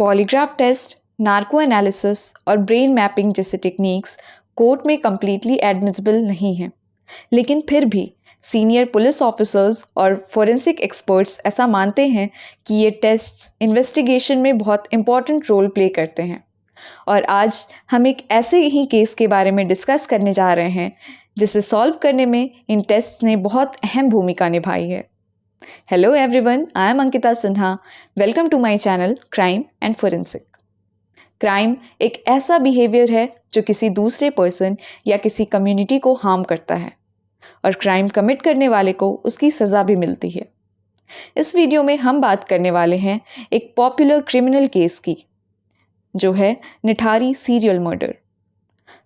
Polygraph test, narco analysis और brain mapping जैसे techniques court में कम्प्लीटली एडमिसिबल नहीं हैं, लेकिन फिर भी सीनियर पुलिस ऑफिसर्स और फोरेंसिक एक्सपर्ट्स ऐसा मानते हैं कि ये टेस्ट्स इन्वेस्टिगेशन में बहुत इम्पॉर्टेंट रोल प्ले करते हैं। और आज हम एक ऐसे ही केस के बारे में डिस्कस करने जा रहे हैं जिसे सॉल्व करने में इन टेस्ट्स ने बहुत अहम भूमिका निभाई है। Hello everyone, I am Ankita Sinha. Welcome to my channel crime and forensic. Crime एक ऐसा बिहेवियर है जो किसी दूसरे पर्सन या किसी कम्युनिटी को हार्म करता है और क्राइम कमिट करने वाले को उसकी सज़ा भी मिलती है। इस वीडियो में हम बात करने वाले हैं एक पॉपुलर क्रिमिनल केस की, जो है निठारी सीरियल मर्डर।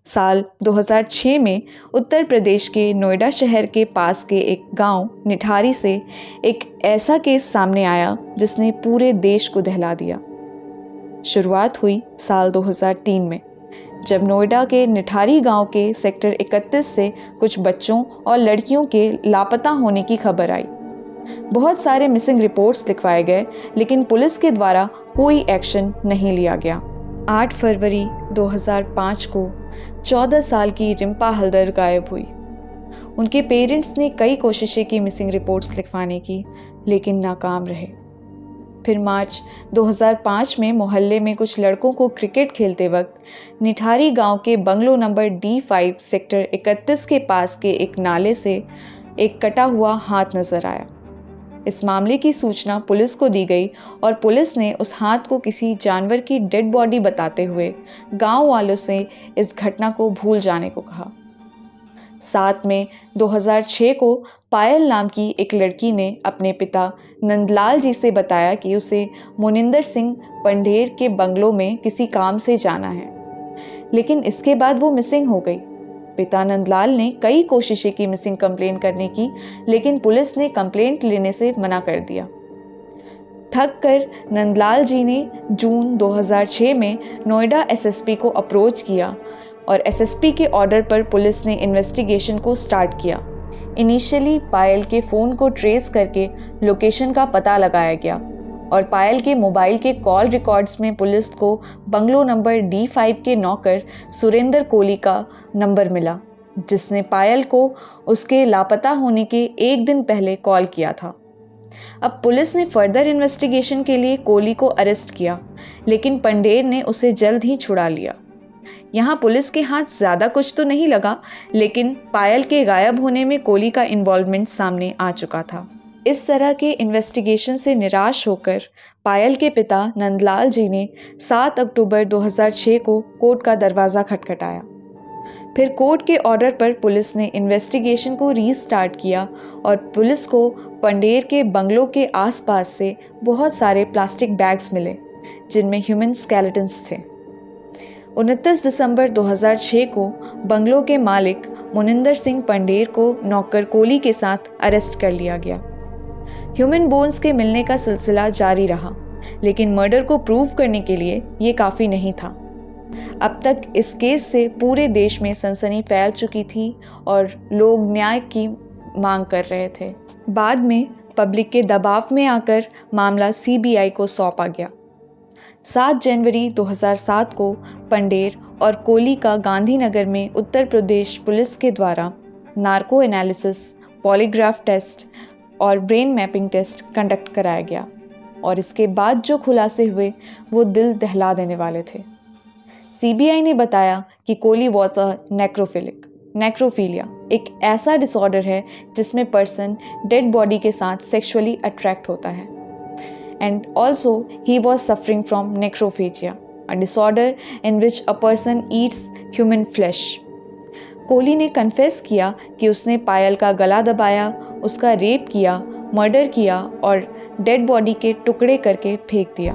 साल 2006 में उत्तर प्रदेश के नोएडा शहर के पास के एक गांव निठारी से एक ऐसा केस सामने आया जिसने पूरे देश को दहला दिया। शुरुआत हुई साल 2003 में, जब नोएडा के निठारी गांव के सेक्टर 31 से कुछ बच्चों और लड़कियों के लापता होने की खबर आई। बहुत सारे मिसिंग रिपोर्ट्स लिखवाए गए, लेकिन पुलिस के द्वारा कोई एक्शन नहीं लिया गया। 8 फरवरी 2005 को 14 साल की रिम्पा हल्दर गायब हुई। उनके पेरेंट्स ने कई कोशिशें की मिसिंग रिपोर्ट्स लिखवाने की, लेकिन नाकाम रहे। फिर मार्च 2005 में मोहल्ले में कुछ लड़कों को क्रिकेट खेलते वक्त निठारी गांव के बंगलो नंबर D5 सेक्टर 31 के पास के एक नाले से एक कटा हुआ हाथ नजर आया। इस मामले की सूचना पुलिस को दी गई और पुलिस ने उस हाथ को किसी जानवर की डेड बॉडी बताते हुए गांव वालों से इस घटना को भूल जाने को कहा। 7 मई 2006 को पायल नाम की एक लड़की ने अपने पिता नंदलाल जी से बताया कि उसे मोनिंदर सिंह पंढेर के बंगलों में किसी काम से जाना है, लेकिन इसके बाद वो मिसिंग हो गई। पिता नंदलाल ने कई कोशिशें की मिसिंग कंप्लेंट करने की, लेकिन पुलिस ने कंप्लेंट लेने से मना कर दिया। थक कर नंदलाल जी ने जून 2006 में नोएडा SSP को अप्रोच किया और SSP के ऑर्डर पर पुलिस ने इन्वेस्टिगेशन को स्टार्ट किया। इनिशियली पायल के फ़ोन को ट्रेस करके लोकेशन का पता लगाया गया और पायल के मोबाइल के कॉल रिकॉर्ड्स में पुलिस को बंगलो नंबर D5 के नौकर सुरेंद्र कोहली का नंबर मिला, जिसने पायल को उसके लापता होने के एक दिन पहले कॉल किया था। अब पुलिस ने फर्दर इन्वेस्टिगेशन के लिए कोहली को अरेस्ट किया, लेकिन पंढेर ने उसे जल्द ही छुड़ा लिया। यहाँ पुलिस के हाथ ज़्यादा कुछ तो नहीं लगा, लेकिन पायल के गायब होने में कोहली का इन्वॉल्वमेंट सामने आ चुका था। इस तरह के इन्वेस्टिगेशन से निराश होकर पायल के पिता नंदलाल जी ने 7 अक्टूबर 2006 को कोर्ट का दरवाज़ा खटखटाया। फिर कोर्ट के ऑर्डर पर पुलिस ने इन्वेस्टिगेशन को रीस्टार्ट किया और पुलिस को पंढेर के बंगलों के आसपास से बहुत सारे प्लास्टिक बैग्स मिले, जिनमें ह्यूमन स्केलेटन्स थे। 29 दिसंबर 2006 को बंगलों के मालिक मोनिंदर सिंह पंढेर को नौकर कोहली के साथ अरेस्ट कर लिया गया। ह्यूमन बोन्स के मिलने का सिलसिला जारी रहा, लेकिन मर्डर को प्रूव करने के लिए ये काफ़ी नहीं था। अब तक इस केस से पूरे देश में सनसनी फैल चुकी थी और लोग न्याय की मांग कर रहे थे। बाद में पब्लिक के दबाव में आकर मामला CBI को सौंपा गया। 7 जनवरी 2007 को पंढेर और कोहली का गांधीनगर में उत्तर प्रदेश पुलिस के द्वारा नार्को एनालिसिस, पॉलीग्राफ टेस्ट और ब्रेन मैपिंग टेस्ट कंडक्ट कराया गया और इसके बाद जो खुलासे हुए वो दिल दहला देने वाले थे। CBI ने बताया कि कोहली वॉज अ नेक्रोफीलिया एक ऐसा डिसऑर्डर है जिसमें पर्सन डेड बॉडी के साथ सेक्सुअली अट्रैक्ट होता है, and also he was suffering from necrophagia, a disorder in which a person eats human flesh. Kohli ने कन्फेस किया कि उसने पायल का गला दबाया, उसका रेप किया, मर्डर किया और डेड बॉडी के टुकड़े करके फेंक दिया।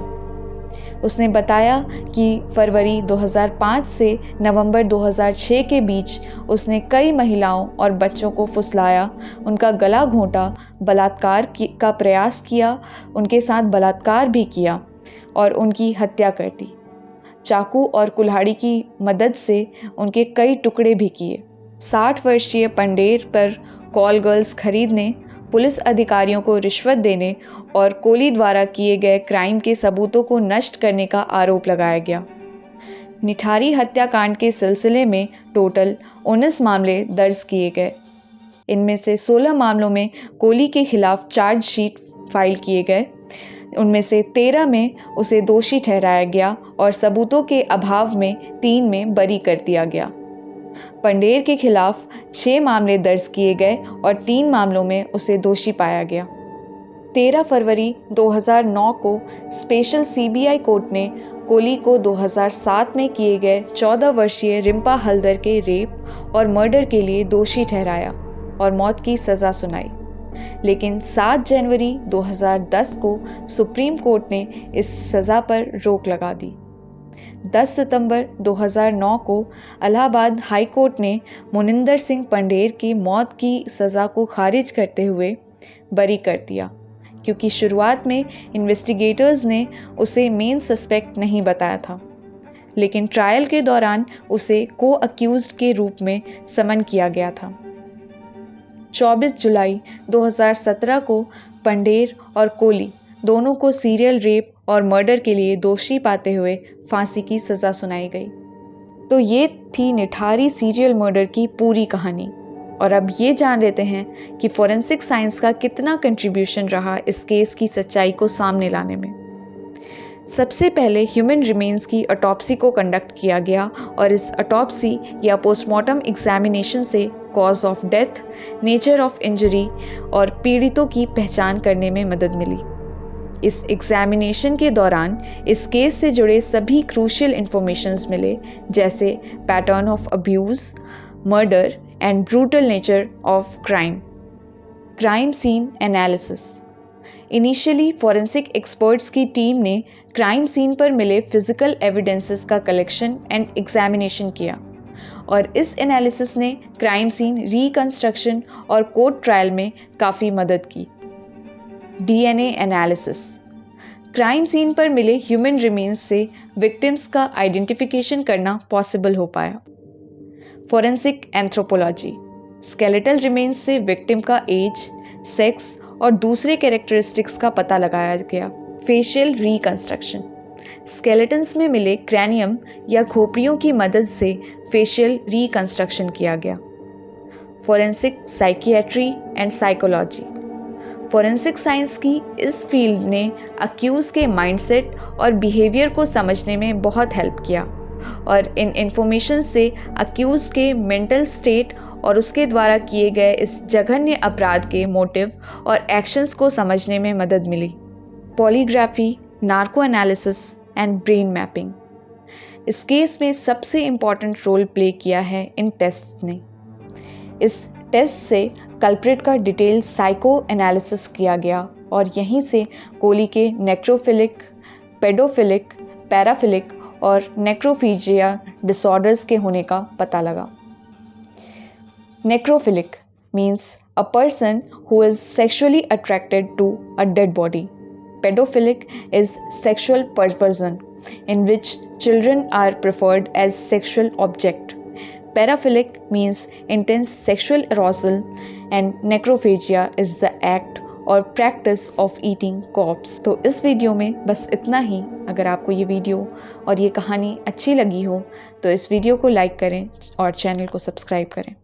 उसने बताया कि फरवरी 2005 से नवंबर 2006 के बीच उसने कई महिलाओं और बच्चों को फुसलाया, उनका गला घोंटा, बलात्कार का प्रयास किया, उनके साथ बलात्कार भी किया और उनकी हत्या कर दी। चाकू और कुल्हाड़ी की मदद से उनके कई टुकड़े भी किए। 60 वर्षीय पंढेर पर कॉल गर्ल्स खरीदने, पुलिस अधिकारियों को रिश्वत देने और कोली द्वारा किए गए क्राइम के सबूतों को नष्ट करने का आरोप लगाया गया। निठारी हत्याकांड के सिलसिले में टोटल 19 मामले दर्ज किए गए। इनमें से 16 मामलों में कोली के खिलाफ चार्जशीट फाइल किए गए। उनमें से 13 में उसे दोषी ठहराया गया और सबूतों के अभाव में 3 में बरी कर दिया गया। पंडेर के खिलाफ 6 मामले दर्ज किए गए और 3 मामलों में उसे दोषी पाया गया। 13 फरवरी 2009 को स्पेशल सीबीआई कोर्ट ने कोली को 2007 में किए गए 14 वर्षीय रिम्पा हल्दर के रेप और मर्डर के लिए दोषी ठहराया और मौत की सज़ा सुनाई। लेकिन 7 जनवरी 2010 को सुप्रीम कोर्ट ने इस सज़ा पर रोक लगा दी। 10 सितंबर 2009 को इलाहाबाद हाई कोर्ट ने मोनिंदर सिंह पंडेर की मौत की सज़ा को खारिज करते हुए बरी कर दिया, क्योंकि शुरुआत में इन्वेस्टिगेटर्स ने उसे मेन सस्पेक्ट नहीं बताया था। लेकिन ट्रायल के दौरान उसे को अक्यूज्ड के रूप में समन किया गया था। 24 जुलाई 2017 को पंडेर और कोली दोनों को सीरियल रेप और मर्डर के लिए दोषी पाते हुए फांसी की सज़ा सुनाई गई। तो ये थी निठारी सीरियल मर्डर की पूरी कहानी। और अब ये जान लेते हैं कि फॉरेंसिक साइंस का कितना कंट्रीब्यूशन रहा इस केस की सच्चाई को सामने लाने में। सबसे पहले ह्यूमन रिमेन्स की ऑटोप्सी को कंडक्ट किया गया और इस ऑटोप्सी या पोस्टमार्टम एग्जामिनेशन से cause of death, nature of injury और पीड़ितों की पहचान करने में मदद मिली। इस एग्जामिनेशन के दौरान इस केस से जुड़े सभी क्रूशियल इंफॉर्मेशंस मिले, जैसे pattern of abuse, murder and brutal nature of crime. Crime scene analysis. Initially forensic experts की टीम ने क्राइम सीन पर मिले फिजिकल एविडेंसेस का कलेक्शन एंड एग्जामिनेशन किया और इस एनालिसिस ने क्राइम सीन रिकंस्ट्रक्शन और कोर्ट ट्रायल में काफ़ी मदद की। DNA analysis. क्राइम सीन पर मिले ह्यूमन रिमेन्स से विक्टिम्स का आइडेंटिफिकेशन करना पॉसिबल हो पाया। Forensic anthropology. स्केलेटल रिमेन्स से विक्टिम का एज, सेक्स और दूसरे कैरेक्टरिस्टिक्स का पता लगाया गया। Facial reconstruction. स्केलेटन्स में मिले क्रैनियम या खोपड़ियों की मदद से फेशियल रिकंस्ट्रक्शन किया गया। Forensic psychiatry and psychology. Forensic science की इस फील्ड ने अक्यूज के माइंडसेट और बिहेवियर को समझने में बहुत हेल्प किया और इन इंफॉर्मेशन से अक्यूज के मेंटल स्टेट और उसके द्वारा किए गए इस जघन्य अपराध के मोटिव और एक्शंस को समझने में मदद मिली। Polygraphy, narco analysis and brain mapping. इस केस में सबसे इम्पॉर्टेंट रोल प्ले किया है इन टेस्ट्स ने। इस टेस्ट से कल्प्रिट का डिटेल साइको एनालिसिस किया गया और यहीं से कोली के नेक्रोफिलिक, पेडोफिलिक, पैराफिलिक और नेक्रोफीजिया डिसऑर्डर्स के होने का पता लगा। नेक्रोफिलिक means a person who is sexually attracted to a dead body. Pedophilic is sexual perversion in which children are preferred as sexual object. Paraphilic means intense sexual arousal and necrophagia is the act और practice of eating corpse। तो इस video में बस इतना ही। अगर आपको ये video और ये कहानी अच्छी लगी हो तो इस वीडियो को लाइक करें और चैनल को सब्सक्राइब करें।